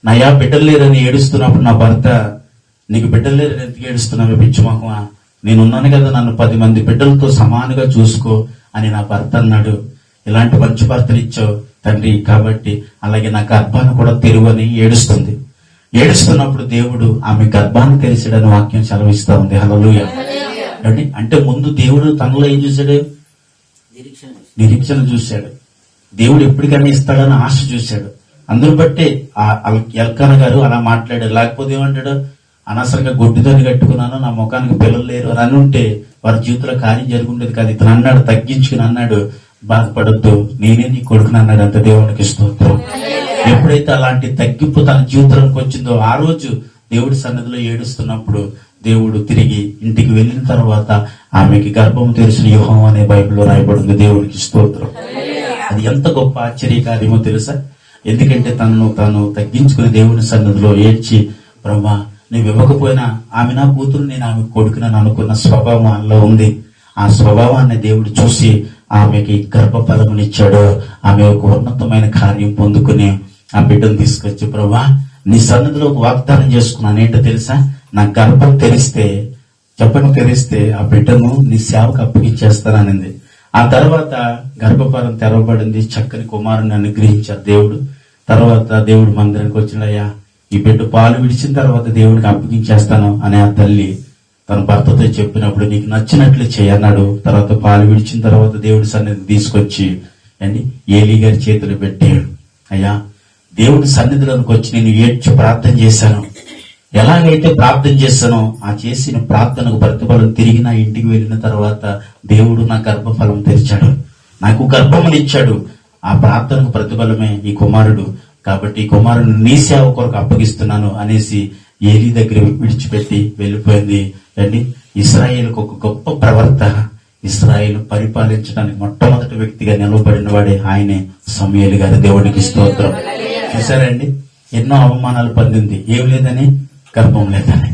నయా బిడ్డలు లేరని ఏడుస్తున్నప్పుడు నా భర్త, నీకు బిడ్డలు లేరని ఎందుకు ఏడుస్తున్నావు పిచ్చిమోహమా, నేనున్నాను కదా, నన్ను 10 మంది బిడ్డలతో సమానంగా చూసుకో అని నా భర్త అన్నాడు. ఇలాంటి మంచి భర్తలు ఇచ్చావు తండ్రి, కాబట్టి అలాగే నా గర్భాన్ని కూడా తెరువని ఏడుస్తుంది. ఏడుస్తున్నప్పుడు దేవుడు ఆమె గర్భాన్ని తెరిచాడని వాక్యం సెలవిస్తా ఉంది. హల్లెలూయా. అంటే ముందు దేవుడు తనలో ఏం చూశాడు? నిరీక్షణ చూశాడు. దేవుడు ఎప్పటికైనా ఇస్తాడని ఆశ చూశాడు. అందును బట్టే ఎల్కానా గారు అలా మాట్లాడారు. లేకపోతే ఏమంటాడు? అనవసరంగా గొడ్డుదని కట్టుకున్నాను, నా ముఖానికి పిల్లలు లేరు అని ఉంటే వారి జీవితంలో కార్యం జరుగుండేది కాదు. ఇతను అన్నాడు, తగ్గించుకుని అన్నాడు, బాధపడద్దు, నేనే నీ కొడుకుని అన్నాడు. అంత దేవునికి స్తోత్రం. ఎప్పుడైతే అలాంటి తగ్గింపు తన జీవితంలోకి వచ్చిందో ఆ రోజు దేవుడి సన్నిధిలో ఏడుస్తున్నప్పుడు దేవుడు తిరిగి ఇంటికి వెళ్ళిన తర్వాత ఆమెకి గర్భం తెరిచిన యూహం అనే బైబిల్లో రాయబడింది. దేవుడికి స్తోత్రం. అది ఎంత గొప్ప ఆశ్చర్యకార్యమో తెలుసా? ఎందుకంటే తను తగ్గించుకుని దేవుని సన్నిధిలో ఏడ్చి, బ్రహ్మ నువ్వు ఇవ్వకపోయినా ఆమె నా కూతురు, నేను ఆమె కొడుకునని అనుకున్న స్వభావం అందులో ఉంది. ఆ స్వభావాన్ని దేవుడు చూసి ఆమెకి గర్భఫలమునిచ్చాడు. ఆమె ఒక ఉన్నతమైన కార్యం పొందుకుని ఆ బిడ్డను తీసుకొచ్చి, ప్రభా నీ సన్నిధిలో ఒక వాగ్దానం చేసుకున్నాను. ఏంటో తెలుసా? నా గర్భం తెరిస్తే ఆ బిడ్డను నీ సేవకు అప్పగించేస్తాననింది. ఆ తర్వాత గర్భఫలం తెరవబడింది. చక్కని కుమారుని అనుగ్రహించారు దేవుడు. తర్వాత దేవుడు మందిరానికి వచ్చినయ్యా, ఈ బిడ్డ పాలు విడిచిన తర్వాత దేవుడికి అప్పగించేస్తాను అనే ఆ తల్లి తన భర్తతో చెప్పినప్పుడు, నీకు నచ్చినట్లు చేయన్నాడు. తర్వాత పాలు విడిచిన తర్వాత దేవుడి సన్నిధి తీసుకొచ్చి ఏలీ గారి చేతులు పెట్టాడు. అయ్యా, దేవుడి సన్నిధిలోకి వచ్చి నేను ఏడ్చి ప్రార్థన చేశాను. ఎలాగైతే ప్రార్థన చేశానో ఆ చేసిన ప్రార్థనకు ప్రతిఫలం తిరిగి నా ఇంటికి వెళ్ళిన తర్వాత దేవుడు నా గర్భఫలం తెరిచాడు, నాకు గర్భమునిచ్చాడు. ఆ ప్రార్థనకు ప్రతిఫలమే ఈ కుమారుడు. కాబట్టి ఈ కుమారుడు నీ సేవ కొరకు అప్పగిస్తున్నాను అనేసి ఏలీ దగ్గర విడిచిపెట్టి వెళ్ళిపోయింది. ఇశ్రాయేలుకు ఒక గొప్ప ప్రవర్త. ఇశ్రాయేలు పరిపాలించడానికి మొట్టమొదటి వ్యక్తిగా నిలవబడిన వాడే ఆయనే సమూయేలు గారు. దేవుడికి స్తోత్రం. చూసారండి, ఎన్నో అవమానాలు పొందింది, ఏం లేదని, గర్భం లేదని.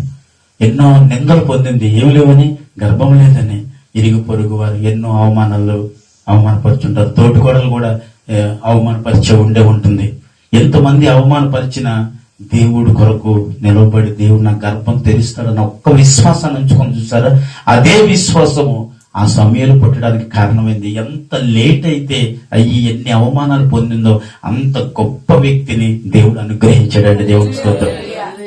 ఎన్నో నిందలు పొందింది, ఏం లేవని, గర్భం లేదని. ఇరుగు పొరుగు వారు ఎన్నో అవమానపరుచుంటారు. తోటికోడలు కూడా అవమానపరిచే ఉంటుంది. ఎంతమంది అవమానపరిచిన దేవుడు కొరకు నిలబడి దేవుడు నా గర్భం తెరుస్తాడన్న ఒక్క విశ్వాసాన్ని ఉంచుకొని చూసారా, అదే విశ్వాసము ఆ సమయంలో పుట్టడానికి కారణమైంది. ఎంత లేట్ అయితే అయ్యి ఎన్ని అవమానాలు పొందిందో అంత గొప్ప వ్యక్తిని దేవుడు అనుగ్రహించాడండి. దేవుడి స్తోత్రం.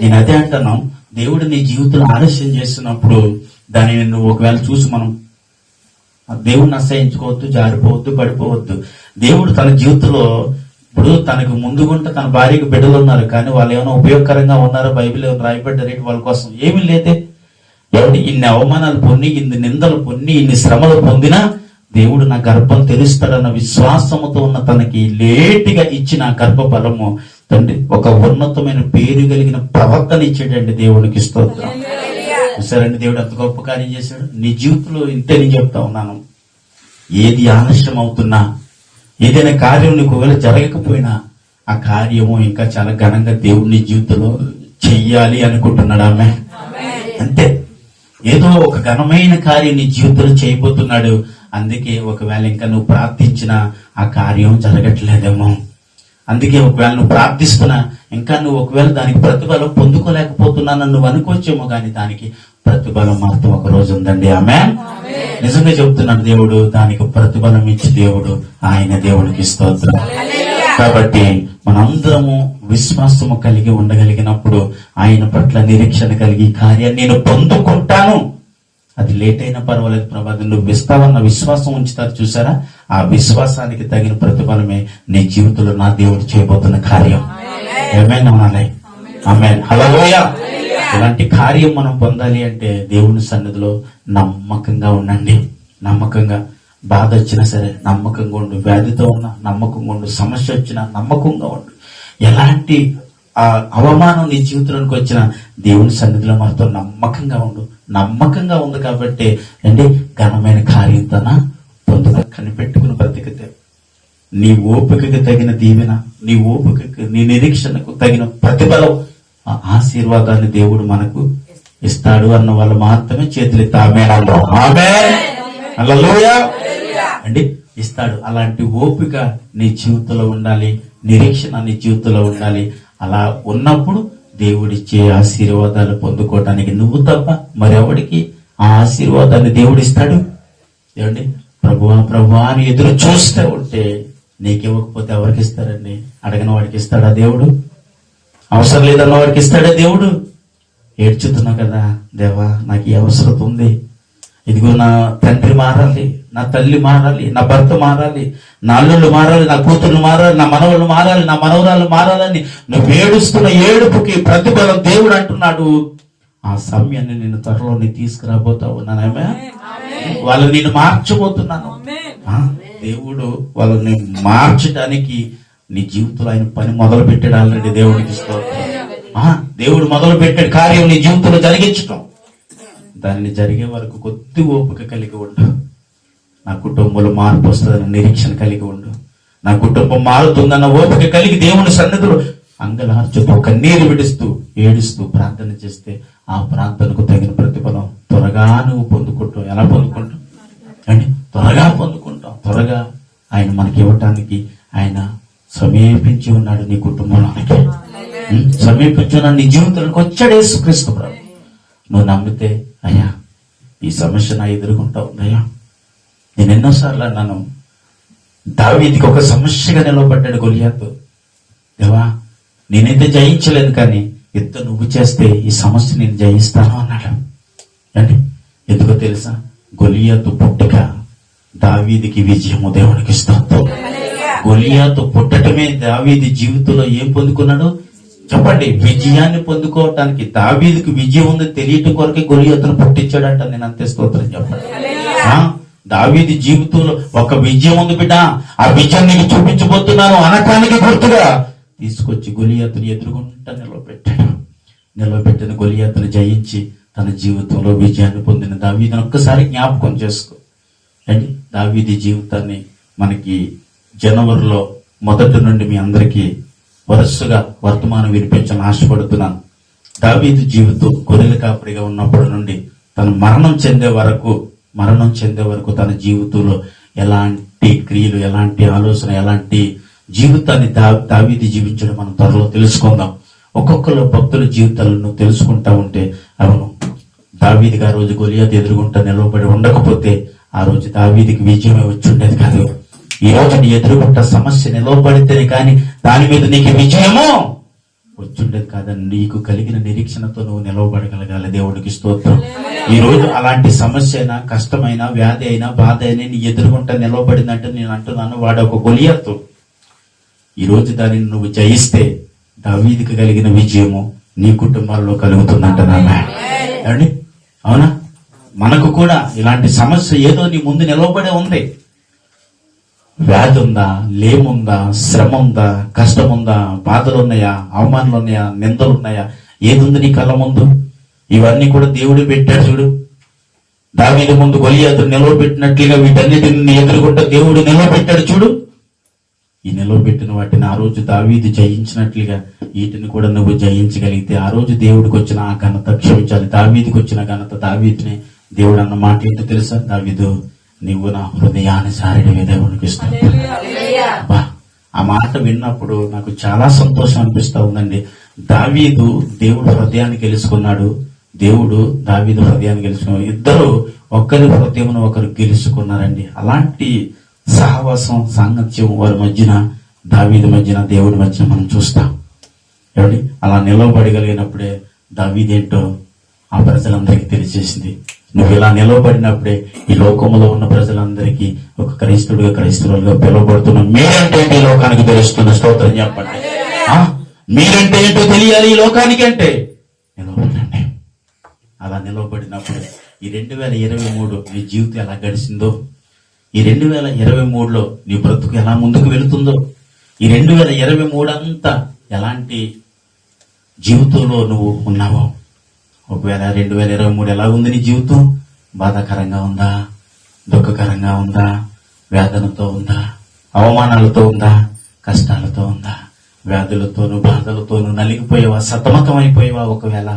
నేను అదే అంటున్నాను, దేవుడు నీ జీవితంలో ఆలస్యం చేస్తున్నప్పుడు దానిని నువ్వు ఒకవేళ చూసి మనం దేవుడిని అసహించుకోవద్దు, జారిపోవద్దు, పడిపోవద్దు. దేవుడు తన జీవితంలో ఇప్పుడు తనకు ముందుగుంటే తన భార్యకు బిడ్డలు ఉన్నారు, కానీ వాళ్ళు ఏమైనా ఉపయోగకరంగా ఉన్నారో బైబిల్ ఏమైనా రాయబడ్డారేంటి వాళ్ళ కోసం? ఏమీ లేదే. ఎవరి ఇన్ని అవమానాలు పొంది, ఇన్ని నిందలు పొంది, ఇన్ని శ్రమలు పొందినా దేవుడు నా గర్భం తెరుస్తాడన్న విశ్వాసముతో ఉన్న తనకి లేటుగా ఇచ్చిన గర్భఫలము తండ్రి ఒక ఉన్నతమైన పేరు కలిగిన ప్రవర్తన ఇచ్చాడండి. దేవునికి స్తోత్రం. సరేండి, దేవుడు అంత గొప్ప కార్యం చేశాడు. నీ జీవితంలో ఇంతే నేను చెప్తా ఉన్నాను, ఏది ఆలస్యం అవుతున్నా, ఏదైనా కార్యం నీకు ఒకవేళ జరగకపోయినా ఆ కార్యము ఇంకా చాలా ఘనంగా దేవుడిని జీవితంలో చెయ్యాలి అనుకుంటున్నాడు. ఆమె అంతే, ఏదో ఒక ఘనమైన కార్యం నీ జీవితంలో చేయబోతున్నాడు. అందుకే ఒకవేళ ఇంకా నువ్వు ప్రార్థించిన ఆ కార్యం జరగట్లేదేమో, అందుకే ఒకవేళ నువ్వు ప్రార్థిస్తున్నా ఇంకా నువ్వు ఒకవేళ దానికి ప్రతిఫలం పొందుకోలేకపోతున్నానని నువ్వు అనుకోవచ్చేమో, కానీ దానికి ప్రతిఫలం మాత్రం ఒక రోజు ఉందండి. ఆమె నిజంగా చెప్తున్నాడు, దేవుడు దానికి ప్రతిఫలం ఇచ్చి దేవుడు ఆయన. దేవుడికి స్తోత్రం. కాబట్టి మనందరము విశ్వాసము కలిగి ఉండగలిగినప్పుడు ఆయన పట్ల నిరీక్షణ కలిగి కార్యాన్ని నేను పొందుకుంటాను, అది లేట్ అయినా పర్వాలేదు ప్రభా, నువ్వు ఇస్తావన్న విశ్వాసం ఉంచుతారు. చూసారా, ఆ విశ్వాసానికి తగిన ప్రతిఫలమే నీ జీవితంలో నా దేవుడు చేయబోతున్న కార్యం. ఏమైనా ఆమేన్. హల్లెలూయా. ఇలాంటి కార్యం మనం పొందాలి అంటే దేవుని సన్నిధిలో నమ్మకంగా ఉండండి. నమ్మకంగా, బాధ వచ్చినా సరే నమ్మకంగా ఉండు, వ్యాధితో ఉన్నా నమ్మకంగా ఉండు, సమస్య వచ్చినా నమ్మకంగా ఉండు. ఎలాంటి అవమానం నీ జీవితంలోకి వచ్చిన దేవుని సన్నిధిలో మనతో నమ్మకంగా ఉండు. నమ్మకంగా ఉంది కాబట్టి ఘనమైన కార్యం తన పొందుగా కనిపెట్టుకుని బ్రతికితే నీ ఓపికకు తగిన దీవెన, నీ ఓపికకు, నీ నిరీక్షణకు తగిన ప్రతిఫలం, ఆ ఆశీర్వాదాన్ని దేవుడు మనకు ఇస్తాడు అన్న వాళ్ళు మాత్రమే చేతులెత్తి ఆమేన్ అంటాం. ఆమేన్. హల్లెలూయా. ఇస్తాడు. అలాంటి ఓపిక నీ జీవితంలో ఉండాలి, నిరీక్షణ నీ జీవితంలో ఉండాలి. అలా ఉన్నప్పుడు దేవుడిచ్చే ఆశీర్వాదాలు పొందుకోవటానికి నువ్వు తప్ప మరెవడికి ఆ ఆశీర్వాదాన్ని దేవుడిస్తాడు? ఏమండి, ప్రభువా అని ఎదురు చూస్తే ఉంటే నీకివ్వకపోతే ఎవరికి ఇస్తారండి? అడగని వాడికి ఇస్తాడా దేవుడు? అవసరం లేదన్న వాడికి ఇస్తాడా దేవుడు? ఏడ్చుతున్నా కదా, దేవా నాకు ఈ అవసరం ఉంది, ఇదిగో నా తండ్రి మారాలి, నా తల్లి మారాలి, నా భర్త మారాలి, నా అల్లుళ్ళు మారాలి, నా కూతుర్లు మారాలి, నా మనవళ్ళు మారాలి, నా మనవరాలు మారాలని నువ్వు ఏడుస్తున్న ఏడుపుకి ప్రతిఫలం దేవుడు అంటున్నాడు. ఆ సమయాన్ని నేను త్వరలో తీసుకురాబోతా ఉన్నాను. వాళ్ళని నేను మార్చబోతున్నాను. దేవుడు వాళ్ళని మార్చడానికి నీ జీవితంలో ఆయన పని మొదలు పెట్టాడు ఆల్రెడీ. దేవుడికి దేవుడు మొదలు పెట్టాడు కార్యం నీ జీవితంలో జరిగించటం. దానిని జరిగే వరకు కొద్ది ఓపిక కలిగి ఉండు. నా కుటుంబంలో మార్పు వస్తుందన్న నిరీక్షణ కలిగి ఉండు. నా కుటుంబం మారుతుందన్న ఓపిక కలిగి దేవుని సన్నిధిలో అంగలార్చుతూ కన్నీరు విడుస్తూ ఏడుస్తూ ప్రార్థన చేస్తే ఆ ప్రార్థనకు తగిన ప్రతిఫలం త్వరగా నువ్వు పొందుకుంటావు. ఎలా పొందుకుంటావు అండి? త్వరగా పొందుకుంటాం. త్వరగా ఆయన మనకి ఇవ్వటానికి ఆయన సమీపించి ఉన్నాడు. నీ కుటుంబంలోనికి సమీపించి ఉన్నాడు. నీ జీవితంలోకి వచ్చాడు యేసుక్రీస్తు ప్రభు. నువ్వు నమ్మితే అయ్యా ఈ సమస్య నా ఎదుర్కొంటా ఉందయ్యా. నేను ఎన్నోసార్లు అన్నాను, దావీదుకి ఒక సమస్యగా నిలబడ్డాడు గొలియాతు. దేవా నేనైతే జయించలేను, కానీ యుద్ధం నువ్వు చేస్తే ఈ సమస్య నేను జయిస్తాను అన్నాడు. అంటే ఎందుకో తెలుసా? గొలియాతు పుట్టుక దావీదుకి విజయము. దేవునికి స్తోత్రం. గొలియాతు పుట్టటమే దావీదు జీవితంలో ఏం పొందుకున్నాడు చెప్పండి? విజయాన్ని పొందుకోవటానికి. దావీదుకి విజయం ఉంది తెలియటం కొరకే గొలియాతును పుట్టించాడంట. నేను అంతే స్తోత్రం చెప్పండి. దావీదు జీవితంలో ఒక విజయం ఉంది బిడ్డ, ఆ విజయం నీకు చూపించబోతున్నాను అనటానికి గుర్తుగా తీసుకొచ్చి గొలియాతుని ఎదురుగుంటా నిలబెట్టిన గొలియాతుని జయించి తన జీవితంలో విజయాన్ని పొందిన దావీదుని ఒక్కసారి జ్ఞాపకం చేసుకో. అండి, దావీదు జీవితాన్ని మనకి జనవరిలో మొదటి నుండి మీ అందరికీ వరుసగా వర్తమానం వినిపించాలని ఆశపడుతున్నాను. దావీదు జీవితం గొర్రెల కాపరిగా ఉన్నప్పటి నుండి తను మరణం చెందే వరకు తన జీవితంలో ఎలాంటి క్రియలు, ఎలాంటి ఆలోచన, ఎలాంటి జీవితాన్ని దావీదు జీవించడం మనం త్వరలో తెలుసుకుందాం. ఒక్కొక్కరు భక్తుల జీవితాలను తెలుసుకుంటా ఉంటే, అవును దావీదుకి ఆ రోజు గొలియాతు ఎదురుగుంటా నిలవబడి ఉండకపోతే ఆ రోజు దావీదుకి విజయమే వచ్చి ఉండేది కాదు. ఈ రోజు నీ ఎదురుగుంట సమస్య నిలవబడితేనే కానీ దాని మీద నీకు విజయము వచ్చుండేది కాదని నీకు కలిగిన నిరీక్షణతో నువ్వు నిలవబడగలగాలి. దేవుడికి స్తోత్రం. ఈ రోజు అలాంటి సమస్య అయినా, కష్టమైన, వ్యాధి అయినా, బాధ అయినా నీ ఎదురుగుంట నిలవబడిందంటే నేను అంటున్నాను, వాడు ఒక గొలియాతు. ఈ రోజు దానిని నువ్వు జయిస్తే దావీదుకి కలిగిన విజయము నీ కుటుంబాల్లో కలుగుతుందంటున్నా. అవునా? మనకు కూడా ఇలాంటి సమస్య ఏదో నీ ముందు నిలవబడే ఉంది. వ్యాధి ఉందా, లేముందా, శ్రమ ఉందా, కష్టం ఉందా, బాధలు ఉన్నాయా, అవమానాలు ఉన్నాయా, నిందలు ఉన్నాయా, ఏది ఉంది నీ కళ్ళ ముందు? ఇవన్నీ కూడా దేవుడు పెట్టాడు. చూడు, దావీదు ముందు గొలియాతు నిలవబెట్టినట్లుగా వీటన్నిటిని ఎదుర్కొంటే దేవుడు నిలవబెట్టాడు. చూడు, ఈ నిలవబెట్టిన వాటిని ఆ రోజు దావీదు జయించినట్లుగా వీటిని కూడా నువ్వు జయించగలిగితే ఆ రోజు దేవుడికి వచ్చిన ఆ ఘనత క్షమించాలి. దావీదుకి వచ్చిన ఘనత దావీదుని దేవుడు అన్న మాట ఏంటో తెలుసా? దావీదు నీవు నా హృదయానుసారుడివి. దేవునికి ఇస్తాను. ఆ మాట విన్నప్పుడు నాకు చాలా సంతోషం అనిపిస్తా ఉందండి. దావీదు దేవుడు హృదయాన్ని గెలుచుకున్నాడు, దేవుడు దావీదు హృదయాన్ని గెలుచుకున్నాడు. ఇద్దరు ఒకరి హృదయమును ఒకరు గెలుచుకున్నారండి. అలాంటి సహవాసం, సాంగత్యం వారి మధ్యన, దావీదు మధ్యన, దేవుడి మధ్యన మనం చూస్తాం. ఏమండి, అలా నిలవబడగలిగినప్పుడే దావీదేంటో ఆ ప్రజలందరికీ తెలియజేసింది. నువ్వు ఇలా నిలవబడినప్పుడే ఈ లోకంలో ఉన్న ప్రజలందరికీ ఒక క్రైస్తవులుగా పిలువబడుతున్న మీరంటే ఏంటి ఈ లోకానికి తెలుస్తున్న స్తోత్రం చెప్పండి. మీరంటే ఏంటో తెలియాలి ఈ లోకానికి అంటే నిలవబడండి. అలా నిలవబడినప్పుడు ఈ 2023 నీ జీవితం ఎలా గడిచిందో, ఈ 2023లో నీ బ్రతుకు ఎలా ముందుకు వెళుతుందో, ఈ 2023 అంతా ఎలాంటి జీవితంలో నువ్వు ఉన్నావో, ఒకవేళ 2023 ఎలా ఉంది నీ జీవితం? బాధాకరంగా ఉందా, దుఃఖకరంగా ఉందా, వేదనతో ఉందా, అవమానాలతో ఉందా, కష్టాలతో ఉందా, వ్యాధులతోనూ బాధలతోనూ నలిగిపోయేవా, సతమతం అయిపోయేవా? ఒకవేళ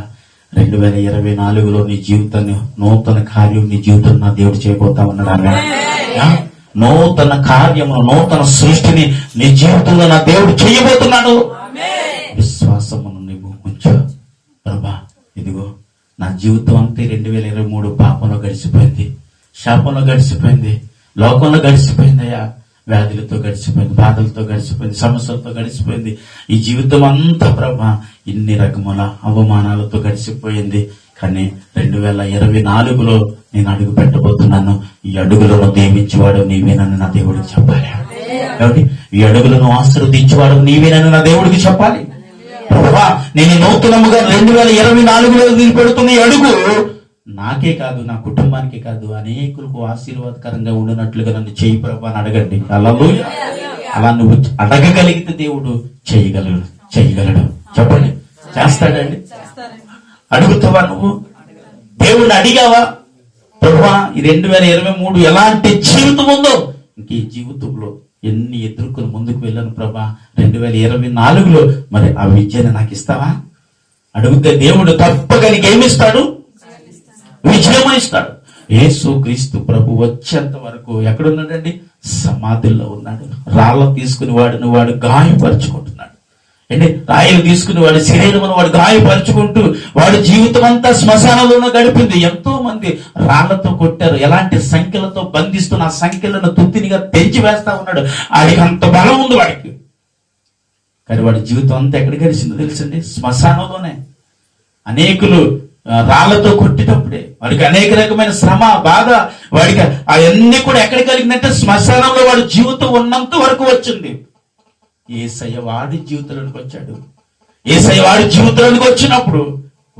2024లో నీ జీవితాన్ని నూతన కార్యం నీ జీవితం నా దేవుడు చేయబోతా ఉన్నాడు. నూతన కార్యము, నూతన సృష్టిని నీ జీవితంలో నా దేవుడు చేయబోతున్నాడు. విశ్వాసం జీవితం అంతా 2023 పాపంలో గడిచిపోయింది, శాపంలో గడిచిపోయింది, లోకంలో గడిచిపోయిందయ్యా. వ్యాధులతో గడిచిపోయింది, బాధలతో గడిచిపోయింది, సమస్యలతో గడిచిపోయింది. ఈ జీవితం అంతా ప్రభా ఇన్ని రకముల అవమానాలతో గడిచిపోయింది. కానీ 2024లో నేను అడుగు పెట్టబోతున్నాను. ఈ అడుగులను దీవించేవాడు నీవేనని నా దేవుడికి చెప్పాలి. కాబట్టి ఈ అడుగులను ఆశీర్వదించేవాడు నీవేనని నా దేవుడికి చెప్పాలి. ప్రభా నేను నూతనముగా 2024లో పెడుతున్న ఈ అడుగు నాకే కాదు, నా కుటుంబానికి కాదు, అనేకులకు ఆశీర్వాదకరంగా ఉండినట్లుగా నన్ను చేయి ప్రభా అని అడగండి. హల్లెలూయా. అలా నువ్వు అడగగలిగితే దేవుడు చేయగలడు. చెప్పండి, చేస్తాడండి? అడుగుతావా? నువ్వు దేవుడిని అడిగావా? ప్రభా ఈ 2023 ఎలాంటి జీవితం ఉందో, ఇంక ఈ జీవితంలో ఎన్ని ఎదుర్కొని ముందుకు వెళ్ళాను ప్రభా, 2024లో మరి ఆ విజయాన్ని నాకు ఇస్తావా? అడిగితే దేవుడు తప్పక నీకేమిస్తాడు? విజయం ఇస్తాడు. యేసు క్రీస్తు ప్రభు వచ్చేంత వరకు ఎక్కడున్నాడండి? సమాధుల్లో ఉన్నాడు. రాళ్ళ తీసుకుని వాడు గాయపరుచుకుంటున్నాడు. అంటే రాయిలు తీసుకుని వాడి శరీరమును వాడు గాయపరుచుకుంటూ వాడి జీవితం అంతా శ్మశానంలోనే గడిపింది. ఎంతో మంది రాళ్లతో కొట్టారు, ఎలాంటి సంఖ్యలతో బంధిస్తున్న ఆ సంఖ్యలను తుత్తినిగా తెంచి వేస్తా ఉన్నాడు. వాడికి అంత బలం ఉంది వాడికి. కానీ వాడి జీవితం అంతా ఎక్కడ గడిచిందో తెలుసండి? శ్మశానంలోనే. అనేకులు రాళ్లతో కొట్టినప్పుడే వాడికి అనేక రకమైన శ్రమ, బాధ, వాడికి అవన్నీ కూడా ఎక్కడ కలిగిందంటే శ్మశానంలో వాడి జీవితం ఉన్నంత వరకు వచ్చింది. యేసయ్య వాడి జీవితంలోకి వచ్చాడు. యేసయ్య వాడి జీవితంలోకి వచ్చినప్పుడు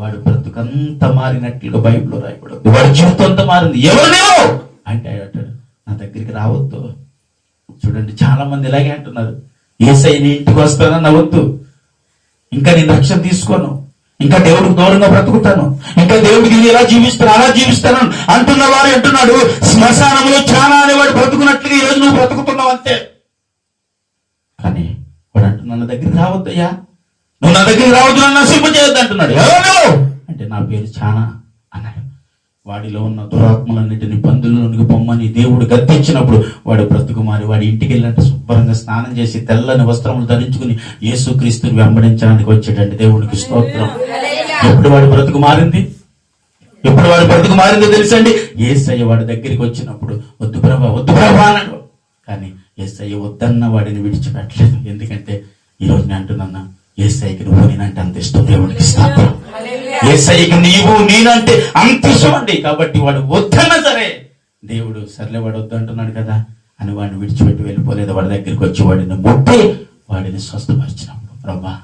వాడు బ్రతుకంతా మారినట్లుగా బైబిల్లో రాయబడింది. వాడి జీవితం అంతా మారింది. ఎవరు అంటే అంటాడు, నా దగ్గరికి రావద్దు. చూడండి, చాలా మంది ఇలాగే అంటున్నారు, యేసయ్య నీ ఇంటికి వస్తానని వద్దు, ఇంకా నేను రక్షణ తీసుకోను, ఇంకా దేవుడికి దూరంగా బ్రతుకుతాను, ఇంకా దేవుడికి ఇలా జీవిస్తాను అలా జీవిస్తాను అంటున్న వారు అంటున్నాడు, శ్మశానంలో చాలా అనేవాడు బ్రతుకున్నట్లుగా ఈరోజు నువ్వు బ్రతుకుతున్నావు అంతే. కానీ వాడు అంటున్నా, నా దగ్గరికి రావద్దయ్యా, నువ్వు నా దగ్గరికి రావద్దు, నన్ను నశింపజేయొద్దు అంటున్నాడు. ఎవరు అంటే నా పేరు చానా అన్నాడు. వాడిలో ఉన్న దురాత్మలన్నిటిని పందులలోనికి పొమ్మని దేవుడు గద్దించినప్పుడు వాడు బ్రతుకు మారి వాడి ఇంటికి వెళ్ళినట్టు శుభ్రంగా స్నానం చేసి తెల్లని వస్త్రములు ధరించుకుని యేసుక్రీస్తుని వెంబడించడానికి వచ్చాడండి. దేవుడికి స్తోత్రం. ఎప్పుడు వాడి బ్రతుకు మారింది? ఎప్పుడు వాడి బ్రతుకు మారిందో తెలుసండి? యేసయ్య వాడి దగ్గరికి వచ్చినప్పుడు వద్దు ప్రభా అన్నాడు. కానీ యేసయ్య వద్దన్న వాడిని విడిచిపెట్టలేదు. ఎందుకంటే ఈరోజు నేను అంటున్నా, యేసయ్యకి నువ్వు నేనంటే అంత ఇష్టం. దేవుడికి స్తోత్రం. యేసయ్యకి నీవు నేనంటే అంత ఇష్టం అండి. కాబట్టి వాడు వద్దన్నా సరే దేవుడు సర్లే వాడు వద్దు అంటున్నాడు కదా అని వాడిని విడిచిపెట్టి వెళ్ళిపోలేదు. వాడి దగ్గరికి వచ్చి వాడిని ముట్టి వాడిని స్వస్థపరిచినప్పుడు, ప్రభా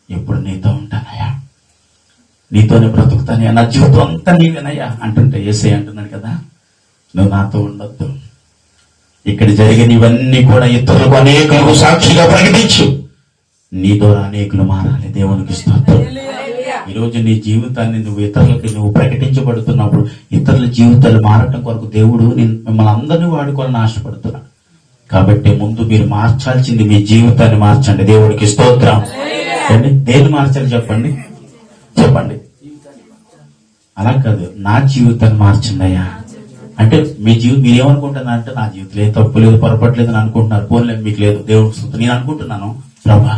ఎప్పుడు నీతో ఉంటానయ్యా, నీతోనే బ్రతుకుతానయ్యా, నా జీవితం అంతా నీవేనయ్యా అంటుంటే యేసయ్య అంటున్నాడు కదా, నువ్వు నాతో ఉండొద్దు, ఇక్కడ జరిగిన ఇవన్నీ కూడా ఇతరులకు అనేకులకు సాక్షిగా ప్రకటించు, నీ ద్వారా అనేకులు మారాలి. దేవునికి స్తోత్రం. ఈరోజు నీ జీవితాన్ని నువ్వు ప్రకటించబడుతున్నప్పుడు ఇతరుల జీవితాలు మారటం కొరకు దేవుడు మిమ్మల్ని అందరినీ వాడుకోవాలని ఆశపడుతున్నాడు. కాబట్టి ముందు మీరు మార్చాల్సింది మీ జీవితాన్ని మార్చండి. దేవుడికి స్తోత్రం. దేన్ని మార్చాలి చెప్పండి? అలా కాదు, నా జీవితాన్ని మార్చండి అయ్యా అంటే మీ మీరేమనుకుంటున్నారంటే నా జీవితంలో ఏ తప్పు లేదు, పొరపాటు లేదు అని అనుకుంటున్నారు. పోన్లేదు, మీకు లేదు. దేవుడికి నేను అనుకుంటున్నాను, ప్రభా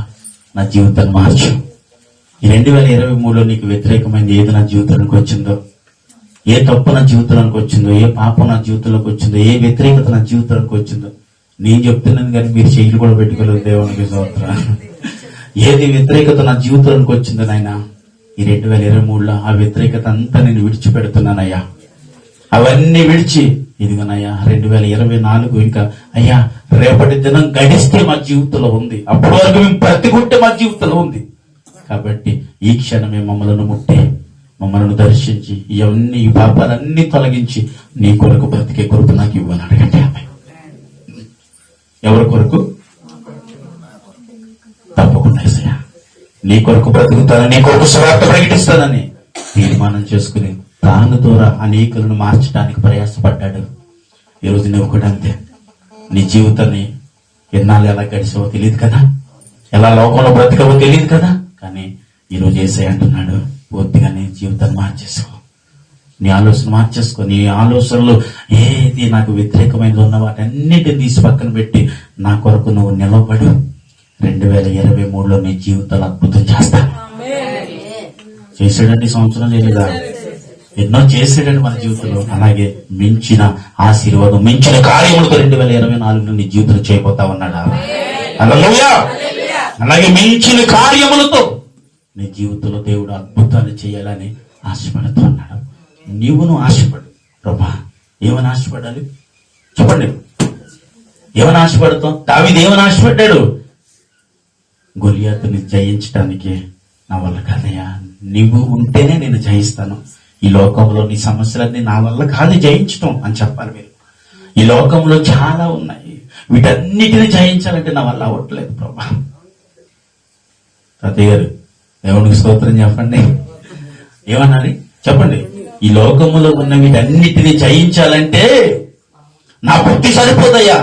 నా జీవితాన్ని మార్చు. ఈ 2023లో నీకు వ్యతిరేకమైంది ఏది నా జీవితంలోకి వచ్చిందో, ఏ తప్పు నా జీవితంలోకి వచ్చిందో, ఏ పాపం నా జీవితంలోకి వచ్చిందో, ఏ వ్యతిరేకత నా జీవితంలోకి వచ్చిందో నేను చెప్తున్నాను కానీ మీరు చెయ్యిలు కూడా పెట్టుకోలేదు. దేవునికి స్తోత్రం. ఏది వ్యతిరేకత నా జీవితంలోకి వచ్చిందో నాయన, ఈ 2023లో ఆ వ్యతిరేకత అంతా నేను విడిచిపెడుతున్నానయ్యా. అవన్నీ విడిచి ఇదిగోనయ్యా 2024 ఇంకా అయ్యా రేపటి దినం గడిస్తే మా జీవితంలో ఉంది, అప్పటి వరకు మేము బ్రతికుంటే మా జీవితంలో ఉంది. కాబట్టి ఈ క్షణమే మమ్మలను ముట్టి మమ్మల్ని దర్శించి ఇవన్నీ ఈ పాపాలన్నీ తొలగించి నీ కొరకు బ్రతికే కొరకు నాకు ఇవ్వని అడగండి. ఎవరి కొరకు? తప్పకుండా నీ కొరకు బ్రతుకుతానని, నీ కొరకు సువార్త ప్రకటిస్తానని తీర్మానం చేసుకుని తాను ద్వారా అనేకులను మార్చడానికి ప్రయాసపడ్డాడు. ఈరోజు నువ్వు కూడా అంతే. నీ జీవితాన్ని ఎన్నాళ్ళు ఎలా గడిచావో తెలియదు కదా, ఎలా లోకంలో బ్రతికావో తెలియదు కదా, కానీ ఈరోజు యేసయ్య అంటున్నాడు, పూర్తిగా నీ జీవితాన్ని మార్చేసుకో, నీ ఆలోచన మార్చేసుకో. నీ ఆలోచనలు ఏది నాకు వ్యతిరేకమైనది ఉన్న వాటన్నిటిని తీసి పక్కన పెట్టి నా కొరకు నువ్వు నిలబడు. 2023లో నీ జీవితాలు అద్భుతం చేస్తాను. చేసాడండి, సంవత్సరం చేయలేదా? ఎన్నో చేసాడండి మన జీవితంలో. అలాగే మించిన ఆశీర్వాదం, మించిన కార్యములతో 2024 నీ జీవితంలో చేయబోతా ఉన్నాడా? హల్లెలూయా. అలాగే మించిన కార్యములతో నీ జీవితంలో దేవుడు అద్భుతాలు చేయాలని ఆశపడుతూ ఉన్నాడు. నువ్వు ఆశపడు. ప్రభా ఏమని ఆశపడాలి చెప్పండి? ఏమని ఆశపడతాం? దావీదు ఏమని ఆశపడ్డాడు? గొలియాతుని జయించడానికి నా వల్ల కాదయ్యా, నువ్వు ఉంటేనే నేను జయిస్తాను. ఈ లోకంలో నీ సమస్యలన్నీ నా వల్ల కాదు జయించటం అని చెప్పాలి మీరు. ఈ లోకంలో చాలా ఉన్నాయి, వీటన్నిటిని జయించాలంటే నా వల్ల అవ్వట్లేదు ప్రభా. తాతయ్య గారు దేవునికి స్తోత్రం చెప్పండి. ఏమన్నాలి చెప్పండి? ఈ లోకములో ఉన్న వీటన్నిటిని జయించాలంటే నా బుద్ధి సరిపోదయ్యా,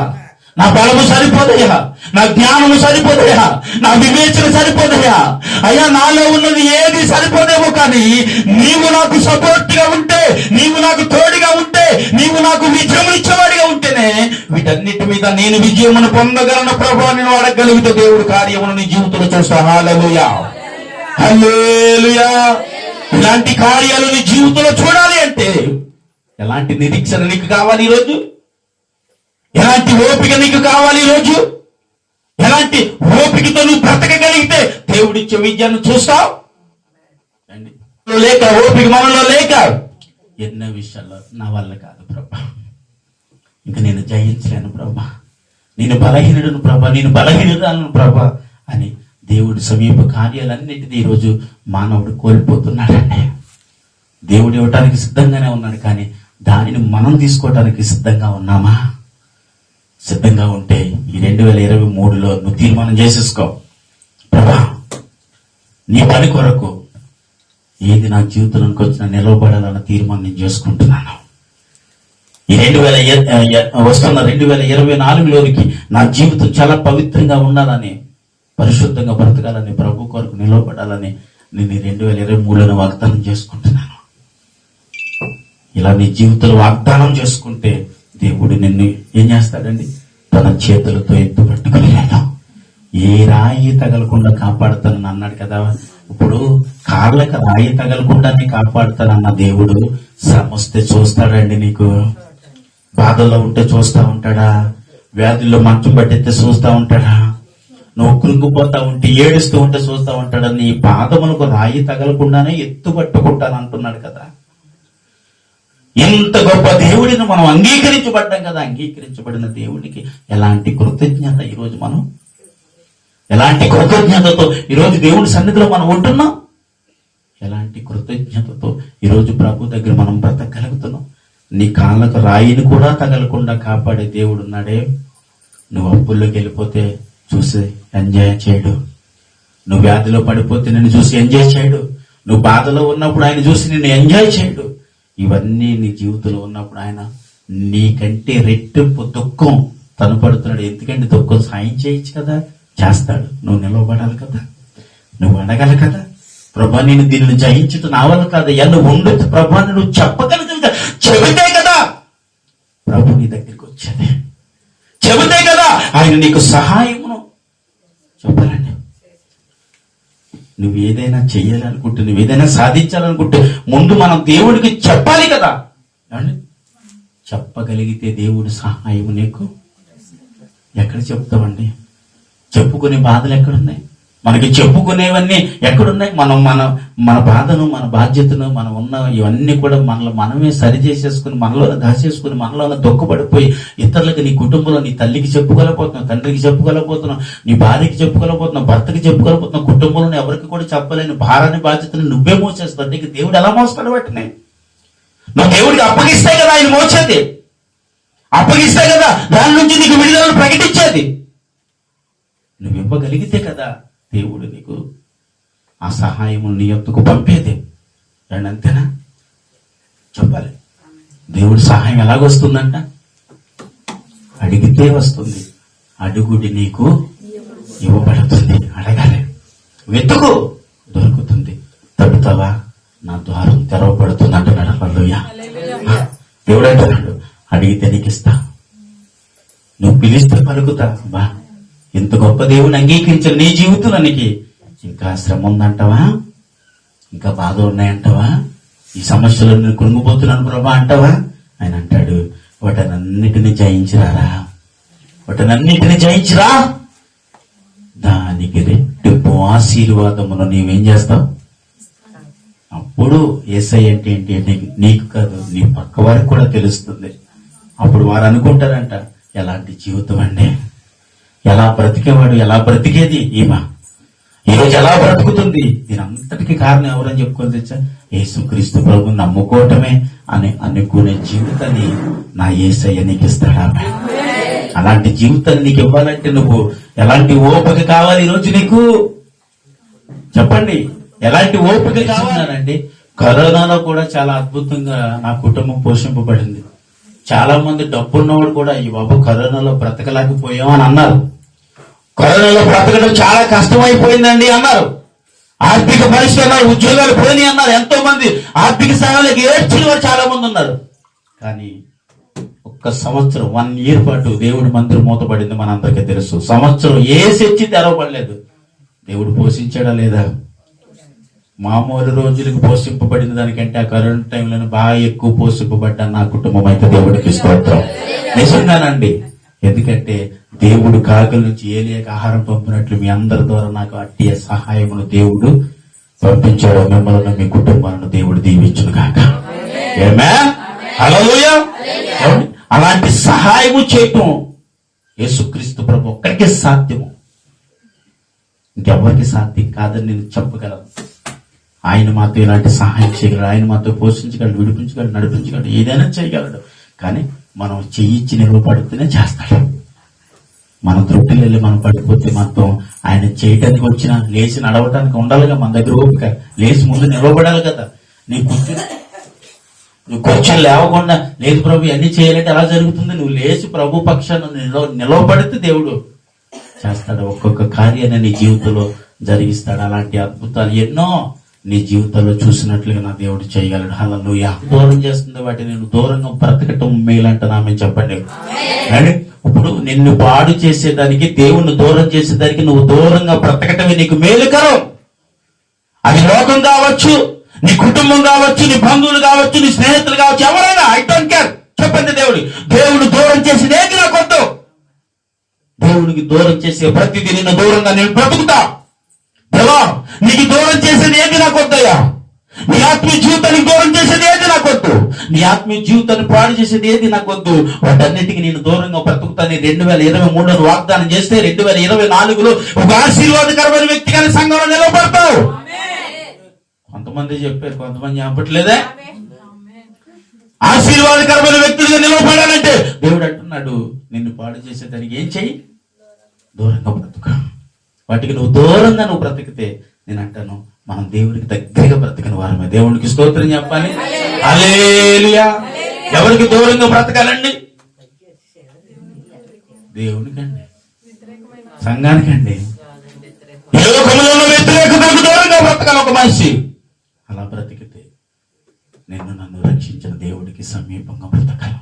నా బలము సరిపోదయ్యా, నా జ్ఞానము సరిపోదయ్యా, నా వివేచన సరిపోదయ్యా. అయ్యా నాలో ఉన్నది ఏది సరిపోదేమో, కానీ నీవు నాకు సపోర్ట్ గా ఉంటే, నీవు నాకు తోడుగా ఉంటే, నీవు నాకు విజయం ఇచ్చేవాడిగా ఉంటేనే వీటన్నిటి మీద నేను విజయమును పొందగలను ప్రభు. నేను అడగలిగితే దేవుడు కార్యమును నీ జీవితంలో చూస్తా. హల్లెలూయా, హల్లెలూయా. ఇలాంటి కార్యాలు నీ జీవితంలో చూడాలి అంటే ఎలాంటి నిరీక్షణ నీకు కావాలి ఈరోజు? ఎలాంటి ఓపిక నీకు కావాలి ఈరోజు? ఎలాంటి ఓపికతో నువ్వు బ్రతకగలిగితే దేవుడిచ్చే విజయాన్ని చూస్తావు? లేక ఓపిక మనలో లేక ఎన్నో విషయాల్లో నా వల్ల కాదు ప్రభా, ఇంకా నేను జయించలేను ప్రభా, నేను బలహీనుడును ప్రభా, నేను బలహీనురాలను ప్రభా అని దేవుడి సమీప కార్యాలన్నింటినీ ఈరోజు మానవుడు కోల్పోతున్నాడండి. దేవుడు ఇవ్వటానికి సిద్ధంగానే ఉన్నాడు, కానీ దానిని మనం తీసుకోవటానికి సిద్ధంగా ఉన్నామా? సిద్ధంగా ఉంటే ఈ 2023లో నువ్వు తీర్మానం చేసేసుకో. ప్రభా నీ పని కొరకు ఏది నా జీవితంలోకి వచ్చినా నిలవబడాలన్న తీర్మానం నేను చేసుకుంటున్నాను. ఈ 2024లోనికి నా జీవితం చాలా పవిత్రంగా ఉండాలని, పరిశుద్ధంగా బ్రతకాలని, ప్రభు కొరకు నిలవబడాలని నేను 2023లో వాగ్దానం చేసుకుంటున్నాను. ఇలా నీ జీవితంలో వాగ్దానం చేసుకుంటే దేవుడు నిన్ను ఏం చేస్తాడండి? తన చేతులతో ఎత్తు పట్టుకునేలాగా ఏ రాయి తగలకుండా కాపాడుతానని అన్నాడు కదా. ఇప్పుడు కార్లకు రాయి తగలకుండానే కాపాడుతానన్న దేవుడు శ్రమ వస్తే చూస్తాడండి నీకు? బాధల్లో ఉంటే చూస్తా ఉంటాడా? వ్యాధుల్లో మంచం పట్టిస్తే చూస్తా ఉంటాడా? నువ్వు కృంగిపోతా ఉంటే, ఏడుస్తూ ఉంటే చూస్తా ఉంటాడా? నీ పాదములకు రాయి తగలకుండానే ఎత్తు పట్టుకుంటాను అంటున్నాడు కదా. ఇంత గొప్ప దేవుడిని మనం అంగీకరించబడ్డాం కదా. అంగీకరించబడిన దేవుడికి ఎలాంటి కృతజ్ఞత ఈరోజు మనం, ఎలాంటి కృతజ్ఞతతో ఈరోజు దేవుడి సన్నిధిలో మనం ఉంటున్నాం? ఎలాంటి కృతజ్ఞతతో ఈరోజు ప్రభు దగ్గర మనం బ్రతకగలుగుతున్నాం? నీ కాళ్ళకు రాయిని కూడా తగలకుండా కాపాడే దేవుడు ఉన్నాడే. నువ్వు అప్పుల్లోకి వెళ్ళిపోతే చూసి ఎంజాయ్ చేయడు, నువ్వు వ్యాధిలో పడిపోతే నిన్ను చూసి ఎంజాయ్ చేయడు, నువ్వు బాధలో ఉన్నప్పుడు ఆయన చూసి నిన్ను ఎంజాయ్ చేయడు. ఇవన్నీ నీ జీవితంలో ఉన్నప్పుడు ఆయన నీకంటే రెట్టింపు దుఃఖం తను పడుతున్నాడు. ఎందుకంటే దుఃఖం సాయం చేయొచ్చు కదా, చేస్తాడు. నువ్వు నిలవబడాలి కదా, నువ్వు అడగాలి కదా. ప్రభా నేను దీనిని జయించడం నా వల్ల కాదు, నువ్వు ఉండొచ్చు ప్రభా, నువ్వు చెప్పగలుగుతా. చెబితే కదా ప్రభు నీ దగ్గరికి వచ్చేది, చెబితే కదా ఆయన నీకు సహాయమును చెప్పాలండి. నువ్వు ఏదైనా చెయ్యాలనుకుంటే, నువ్వు ఏదైనా సాధించాలనుకుంటే ముందు మనం దేవుడికి చెప్పాలి కదా. చెప్పగలిగితే దేవుడి సహాయం నీకు ఎక్కడ చెప్తామండి? చెప్పుకునే బాధలు ఎక్కడున్నాయి? మనకి చెప్పుకునేవన్నీ ఎక్కడున్నాయి? మన బాధను, మన బాధ్యతను, మనం ఉన్న ఇవన్నీ కూడా మనలో మనమే సరి చేసేసుకుని, మనలో దాచేసుకుని, మనలో దుఃఖపడిపోయి ఇతరులకి, నీ కుటుంబంలో నీ తల్లికి చెప్పుకోలేకపోతున్నావు, తండ్రికి చెప్పుకోలేకపోతున్నావు, నీ భార్యకి చెప్పుకోలేకపోతున్నావు, భర్తకి చెప్పుకోలేకపోతున్నావు, కుటుంబంలో ఎవరికి కూడా చెప్పలేని భారాన్ని, బాధ్యతను నువ్వే మోసేస్తావు. నీకు దేవుడు ఎలా మోస్తాడు వాటిని? నువ్వు దేవుడికి అప్పగిస్తే కదా ఆయన మోసేది, అప్పగిస్తే కదా దాని నుంచి నీకు విడుదలను ప్రకటించేది. నువ్వు ఇవ్వగలిగితే కదా దేవుడు నీకు ఆ సహాయము నీ యొద్దకు పంపేది. అంతేనా? చెప్పాలి. దేవుడి సహాయం ఎలాగొస్తుందంట? అడిగితే వస్తుంది, అడుగుడి నీకు ఇవ్వబడుతుంది. అడగాలి, వెతుకు దొరుకుతుంది, తడుతావా నా ద్వారం తెరవబడుతుంది అంటున్నాడు. హల్లెలూయా. దేవుడు అంటున్నాడు అడిగితే నీకు ఇస్తా, నువ్వు పిలిస్తే పలుకుతా. బా ఎంత గొప్ప దేవుని అంగీకరించిన నీ జీవితంలోనికి ఇంకా శ్రమ ఉందంటావా? ఇంకా బాధలు ఉన్నాయంటావా? ఈ సమస్యలో నేను కృంగిపోతున్నాను ప్రభా అంటావా? ఆయన అంటాడు, వాటన్నిటిని జయించిరారా, వాటన్నిటిని జయించిరా, దానికి రెట్టింపు ఆశీర్వాదమును నీవేం చేస్తావు. అప్పుడు యేసయ్య అంటే ఏంటి నీకు కాదు, నీ పక్క వారికి కూడా తెలుస్తుంది. అప్పుడు వారు అనుకుంటారంట, ఎలాంటి జీవితం అండి, ఎలా బ్రతికేవాడు, ఎలా బ్రతికేది ఈమె, ఈరోజు ఎలా బ్రతుకుతుంది. దీని అంతటికి కారణం ఎవరని చెప్పుకొని తెచ్చా, యేసుక్రీస్తు ప్రభు నమ్ముకోవటమే అని అనుకునే జీవితాన్ని నా యేసయ్య నీకు ఇస్తాడా? అలాంటి జీవితాన్ని నీకు ఇవ్వాలంటే నువ్వు ఎలాంటి ఓపిక కావాలి ఈరోజు నీకు? చెప్పండి, ఎలాంటి ఓపిక కావాలండి? కరోనాలో కూడా చాలా అద్భుతంగా నా కుటుంబం పోషింపబడింది. చాలా మంది డబ్బున్నవాడు కూడా ఈ బాబు కరోనాలో బ్రతకలేకపోయాం అని అన్నారు. కరోనాలో బ్రతకడం చాలా కష్టమైపోయిందండి అన్నారు. ఆర్థిక పరిస్థితి అన్నారు, ఉద్యోగాలు పోయినాయి అన్నారు. ఎంతో మంది ఆర్థిక సహాయాలకు ఏడ్చిన వారు చాలా మంది ఉన్నారు. కానీ ఒక్క సంవత్సరం 1 year పాటు దేవుడి మందిరం మూతపడింది, మనందరికీ తెలుసు. సంవత్సరం ఏ చర్చి తెరవబడలేదు. దేవుడు పోషించాడా లేదా? మామూలు రోజులకు పోషింపబడిన దానికంటే ఆ కరోనా టైంలో బాగా ఎక్కువ పోషింపబడ్డా నా కుటుంబం అయితే దేవుడికి స్తోత్రం. నిజంగానండి. ఎందుకంటే దేవుడు కాకుల నుంచి ఏలియాకి ఆహారం పంపినట్లు మీ అందరి ద్వారా నాకు అట్టి సహాయమును దేవుడు పంపించాడు. మిమ్మల్ని మీ కుటుంబాలను దేవుడు దీవించును కాక. ఆమేన్, హల్లెలూయా. అలాంటి సహాయము చేయటం యేసుక్రీస్తు ప్రభు ఒక్కడికే సాధ్యము, ఇంకెవరికి సాధ్యం కాదని నేను చెప్పగలను. ఆయన మాతో ఇలాంటి సహాయం చేయగలడు, ఆయన మాతో పోషించగలడు, విడిపించగలడు, నడిపించగలడు, ఏదైనా చేయగలడు. కానీ మనం చెయ్యిచ్చి నిలవబడితేనే చేస్తాడు. మన త్రుట్టిలు వెళ్ళి మనం పడిపోతే మనతో ఆయన చేయటానికి వచ్చిన లేచి నడవటానికి ఉండాలిగా మన దగ్గర ఓపిక. లేచి ముందు నిలవబడాలి కదా. నువ్వు కూర్చొని లేవకుండా లేదు ప్రభు అన్ని చేయాలంటే ఎలా జరుగుతుంది? నువ్వు లేచి ప్రభు పక్షాన్ని నిలవబడితే దేవుడు చేస్తాడు. ఒక్కొక్క కార్యాన్ని నీ జీవితంలో జరిగిస్తాడు. అలాంటి అద్భుతాలు ఎన్నో నీ జీవితంలో చూసినట్లుగా నా దేవుడు చేయగలడు. హల్లెలూయా. దూరం చేస్తుంది వాటిని నేను దూరంగా బ్రతకటం మేలంటున్నామే చెప్పండి. ఇప్పుడు నిన్ను పాడు చేసేదానికి, దేవుణ్ణి దూరం చేసేదానికి నువ్వు దూరంగా బ్రతకటమే నీకు మేలుకరం. అది లోకం కావచ్చు, నీ కుటుంబం కావచ్చు, నీ బంధువులు కావచ్చు, నీ స్నేహితులు కావచ్చు, ఎవరైనా, ఐ డోంట్ కేర్. చెప్పండి, దేవుడు దూరం చేసేది ఏది నాకు వద్దు. దేవునికి దూరం చేసే ప్రతిదీ నిన్ను దూరంగా నేను బ్రతుకుతా. దేవా, నీకు దూరం చేసేది ఏది నాకు వద్దయ్యా. నీ ఆత్మీయ జీవితానికి దూరం చేసేది ఏది నాకు వద్దు. నీ ఆత్మీయ జీవితాన్ని పాడు చేసేది ఏది నాకు వద్దు. వాటన్నిటికీ నేను దూరంగా బ్రతుకుతాను. 2023 వాగ్దానం చేస్తే 2024లో ఒక ఆశీర్వాదకరమైన వ్యక్తిగానే సంఘంలో నిలబడతావు. కొంతమంది చెప్పారు, కొంతమంది చెప్పట్లేదే. ఆశీర్వాదకరమైన వ్యక్తులుగా నిలబడాలంటే దేవుడు అంటున్నాడు, నిన్ను పాడు చేసేదానికి ఏం చెయ్యి? దూరంగా బ్రతుక. వాటికి నువ్వు దూరంగా నువ్వు బ్రతికితే నేను అంటాను, మనం దేవునికి దగ్గరగా బ్రతికిన వారమే. దేవునికి స్తోత్రం చెప్పాలి. హల్లెలూయా. ఎవరికి దూరంగా బ్రతకాలండి? దేవునికండి, సంఘానికండి. ఈ లోకంలో ఉన్న వ్యతిరేకతకు దూరంగా బ్రతకాలి ఒక మనిషి. అలా బ్రతికితే నన్ను రక్షించిన దేవుడికి సమీపంగా బ్రతకాలి.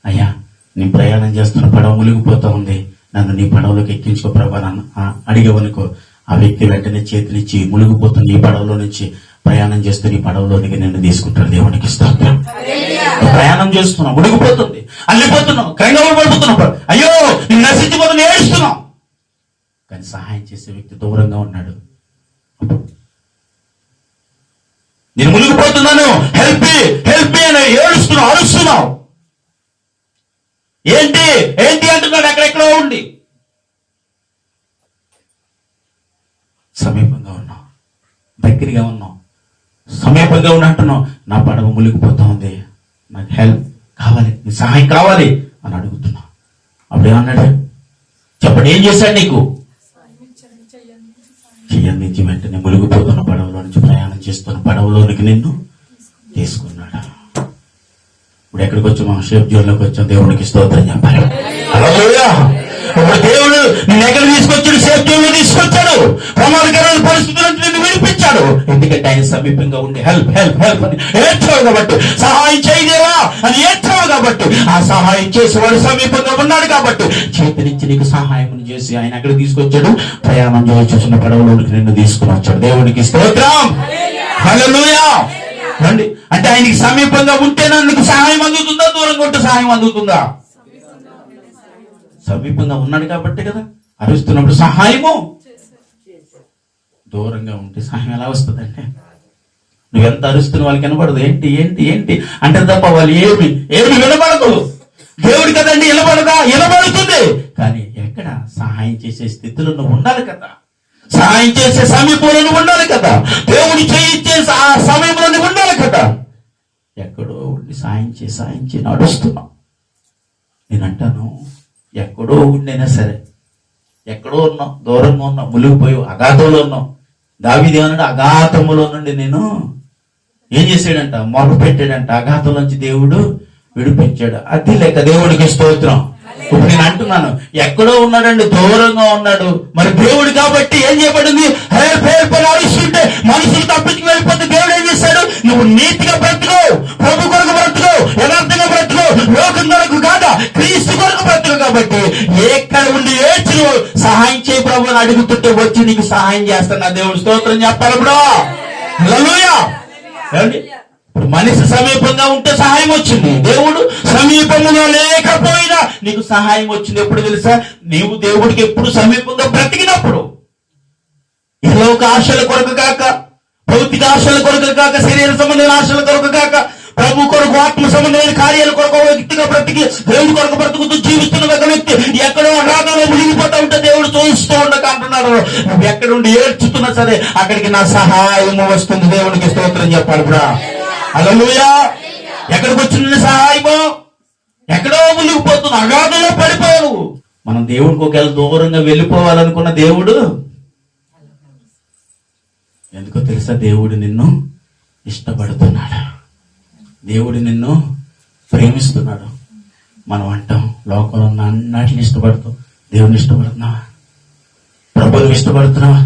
అయ్యా, నీ ప్రయాణం చేస్తున్న పడవ మునిగిపోతా ఉంది, నన్ను నీ పడవలోకి ఎక్కించుకో ప్రభా నన్ను అడిగేవనుకో, ఆ వ్యక్తి వెంటనే చేతినిచ్చి మునిగిపోతున్న ఈ పడవలో నుంచి ప్రయాణం చేస్తూ నీ పడవలోనికి నిన్ను తీసుకుంటాడు. దేవునికి స్తోత్రం. ప్రయాణం చేస్తున్నావు, మునిగిపోతుంది, అల్లిపోతున్నావు, కైంగవ పడిపోతున్నావు, అయ్యో నేను నశించిపోతున్నా, ఏడుస్తున్నావు. కానీ సహాయం చేసే వ్యక్తి దూరంగా ఉన్నాడు. నేను మునిగిపోతున్నాను, హెల్ప్ మీ అని ఏడుస్తున్నావు, అరుస్తున్నావు. ఏంటి అంటున్నాడు ఎక్కడెక్కడో ఉండి. సమీపంగా ఉన్నావు, దగ్గరగా ఉన్నావు, సమీపంగా ఉన్నట్టున్నావు. నా పడవ మునిగిపోతా ఉంది, నాకు హెల్ప్ కావాలి, నీ సహాయం కావాలి అని అడుగుతున్నావు. అప్పుడేమన్నాడు చెప్పండి, ఏం చేశాడు నీకు? చెయ్యండి. వెంటనే మునిగిపోతున్న పడవలో నుంచి ప్రయాణం చేస్తున్న పడవలోనికి నిన్ను తీసుకున్నాడు. ఇప్పుడు ఎక్కడికి వచ్చాం? మనం షేప్ జోన్లోకి వచ్చాం. దేవుడికి స్తోత్రం చెప్పాలి. హల్లెలూయా. ఇప్పుడు దేవుడు నిన్ను ఎక్కడ తీసుకొచ్చాడు? షేప్ జోన్లో తీసుకొచ్చాడు. ప్రమాదకరమైన పరిస్థితుల నుంచి నిన్ను విడిపించాడు. ఎందుకంటే ఆయన సమీపంగా ఉండి హెల్ప్ అని ఏడ్చావు కాబట్టి, సహాయం చేయదేవా అని ఏడ్చావు కాబట్టి, ఆ సహాయం చేసేవాడు సమీపంగా ఉన్నాడు కాబట్టి చేతి నుంచి నీకు సహాయం చేసి ఆయన ఎక్కడ తీసుకొచ్చాడు? ప్రయాణం చేస్తున్న పడవలోనికి నిన్ను తీసుకుని వచ్చాడు. దేవుడికి స్తోత్రం. హల్లెలూయా. రండి అంటే ఆయనకి సమీపంగా ఉంటేనే నీకు సహాయం అందుతుందా, దూరంగా ఉంటే సహాయం అందుతుందా? సమీపంగా ఉన్నాడు కాబట్టి కదా అరుస్తున్నప్పుడు సహాయము. దూరంగా ఉంటే సహాయం ఎలా వస్తుందంటే నువ్వెంత అరుస్తున్న వాళ్ళకి వినపడదు. ఏంటి ఏంటి ఏంటి అంటే తప్ప వాళ్ళు ఏమి వినపడదు. దేవుడు కదండి వినపడదా? వినపడుతుంది. కానీ ఎక్కడ సహాయం చేసే స్థితిలో నువ్వు ఉండాలి కదా, సహాయం చేసే సమీపంలో నువ్వు ఉండాలి కదా, దేవుడు చేయించే ఆ సమయంలో నువ్వు ఉండాలి కదా. ఎక్కడో ఉండి సాయం చేసి నడుస్తున్నావు. నేనంటాను ఎక్కడో ఉండైనా సరే, ఎక్కడో ఉన్నావు, దూరంగా ఉన్నావు, మునిగిపోయి అగాధంలో ఉన్నావు. దావీదేమన్నాడు, అగాధములో నుండి నేను ఏం చేశాడంట, మొర పెట్టాడంట, అగాధంలోంచి దేవుడు విడిపించాడు. అది లేక దేవుడికి స్తోత్రం. ఇప్పుడు నేను అంటున్నాను ఎక్కడో ఉన్నాడండి, దూరంగా ఉన్నాడు. మరి దేవుడు కాబట్టి ఏం చేయబడింది, ఆవిస్తుంటే మనుషులు తప్పించుకు వెళ్ళిపోతే దేవుడు ఏం చేశాడు, నువ్వు నీతిగా బ్రతుకో, ప్రభు కొరకు బ్రతుకో, యథార్థంగా బ్రతుకో, లోకం కొరకు కాదా క్రీస్తు కొరకు బ్రతుకు. కాబట్టి ఎక్కడ ఉండి ఏడ్చు సహాయం చేయ ప్రభు అని అడుగుతుంటే వచ్చి నీకు సహాయం చేస్తాను. దేవుడు స్తోత్రం చెప్పాలి. ఇప్పుడు హల్లెలూయా. ఇప్పుడు మనిషి సమీపంగా ఉంటే సహాయం వచ్చింది, దేవుడు సమీపంగా లేకపోయినా నీకు సహాయం వచ్చింది. ఎప్పుడు తెలుసా, నీవు దేవుడికి ఎప్పుడు సమీపంగా బ్రతికినప్పుడు. ఇహలోక ఆశల కొరకు కాక, భౌతిక ఆశల కొరకు కాక, శరీర సంబంధమైన ఆశల కొరకు కాక, ప్రభు కొరకు ఆత్మ సంబంధమైన కార్యాల కొరకు వ్యక్తిగా బ్రతికి దేవుడి కొరకు బ్రతుకుతూ జీవిస్తున్న ఒక వ్యక్తి ఎక్కడో రాగంలో మునిగిపోతా ఉంటే దేవుడు చూస్తూ ఉండక అంటున్నాడు, నువ్వు ఎక్కడుండి ఏడ్చుతున్నా సరే అక్కడికి నా సహాయము వస్తుంది. దేవుడికి స్తోత్రం చెప్పాలి. కూడా హల్లెలూయా. ఎక్కడికి వచ్చిన సహాయము, ఎక్కడో మునిగిపోతున్నా, అగాధంలో పడిపోయావు. మనం దేవుడికి ఒకవేళ దూరంగా వెళ్ళిపోవాలనుకున్న దేవుడు ఎందుకో తెలుసా, దేవుడు నిన్ను ఇష్టపడుతున్నాడు, దేవుడు నిన్ను ప్రేమిస్తున్నాడు. మనం అంటాం లోకంలో ఉన్న అన్నిటిని ఇష్టపడుతావు, దేవుడిని ఇష్టపడుతున్నావా? ప్రభువుని ఇష్టపడుతున్నావా?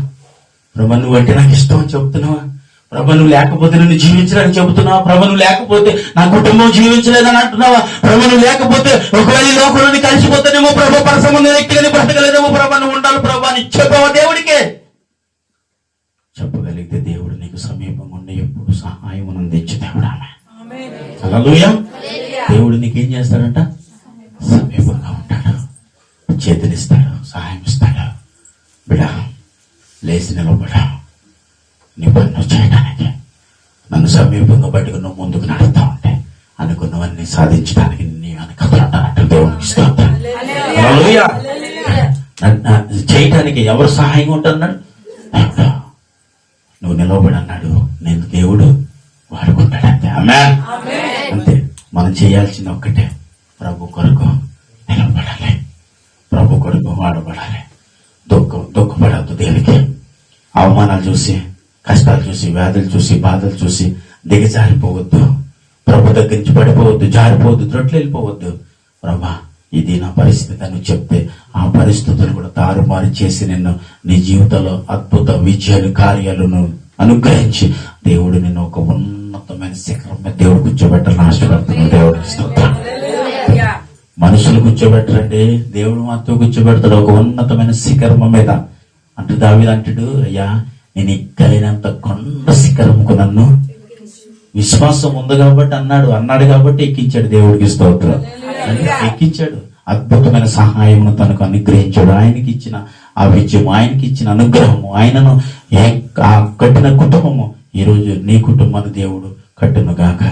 ప్రభు నువ్వు అంటే నాకు ఇష్టం అని చెబుతున్నావా? ప్రభు నువ్వు లేకపోతే నిన్ను జీవించడానికి చెబుతున్నావా? ప్రభు నువ్వు లేకపోతే నా కుటుంబం జీవించలేదని అంటున్నావా? ప్రభు నువ్వు లేకపోతే ఒకవేళ లోకంలోని కలిసిపోతేనేమో ప్రభు పరసంబంధ వ్యక్తిగా బ్రతకలేదేమో, ప్రభు నువ్వు ఉండాలి ప్రభు అని చెప్పావా? దేవుడికే చెప్పగలిగితే దేవుడు నీకు సమీపంగా ఉండి ఎప్పుడు సహాయం అందించే దేవుడు. ఆమె హల్లెలూయా. దేవుడు నీకేం చేస్తాడంట, సమీపంగా ఉంటాడు, చేతులిస్తాడు, సహాయం ఇస్తాడు. బిడా లేచి నిలబడా, నీ పన్ను చేయడానికి నన్ను సమీపంగా బయటకు నువ్వు ముందుకు నడుస్తూ ఉంటే అనుకున్నవన్నీ సాధించడానికి నీ వెనకాలంటానంటే దేవునికి స్తోత్రం. హల్లెలూయా. చేయటానికి ఎవరు సహాయం ఉంటున్నాడు, నువ్వు నిలబడి అన్నాడు, నేను దేవుడు వాడుకుంటాడు. అంతే. ఆమేన్. అంతే. మనం చేయాల్సింది ఒక్కటే, ప్రభు కొరకు నిలబడాలి, ప్రభు కొరకు వాడబడాలి. దుఃఖపడద్దు. దేనికి అవమానాలు చూసి, కష్టాలు చూసి, వ్యాధులు చూసి, బాధలు చూసి దిగజారిపోవద్దు. ప్రభు దగ్గర నుంచి పడిపోవద్దు, జారిపోవద్దు, త్రొట్లు వెళ్ళిపోవద్దు. ప్రభా ఇది నా పరిస్థితి అని చెప్తే ఆ పరిస్థితులు కూడా తారుమారు చేసి నిన్ను నీ జీవితంలో అద్భుత విజయాలు కార్యాలను అనుగ్రహించి దేవుడు నిన్ను ఒక ఉన్నతమైన శిఖరం మీద దేవుడు కూర్చోబెట్టాలని ఆశపడుతున్నాడు. దేవుడు మనుషులు కూర్చోబెట్టరండి, దేవుడు మాత్రం కూర్చోబెడతాడు ఒక ఉన్నతమైన శిఖరం మీద. అంటే దావీదు అంటాడు, అయ్యా నేను ఎక్కలేనంత కొండ శిఖరంకు నన్ను విశ్వాసం ఉంది కాబట్టి అన్నాడు కాబట్టి ఎక్కించాడు. దేవుడికి స్తోత్రం. ఎక్కించాడు, అద్భుతమైన సహాయం తనకు అనుగ్రహించాడు. ఆయనకి ఇచ్చిన ఆ విజయం, ఆయనకి ఇచ్చిన అనుగ్రహము, ఆయనను కట్టిన కుటుంబము ఈరోజు నీ కుటుంబాన్ని దేవుడు కట్టును గాక.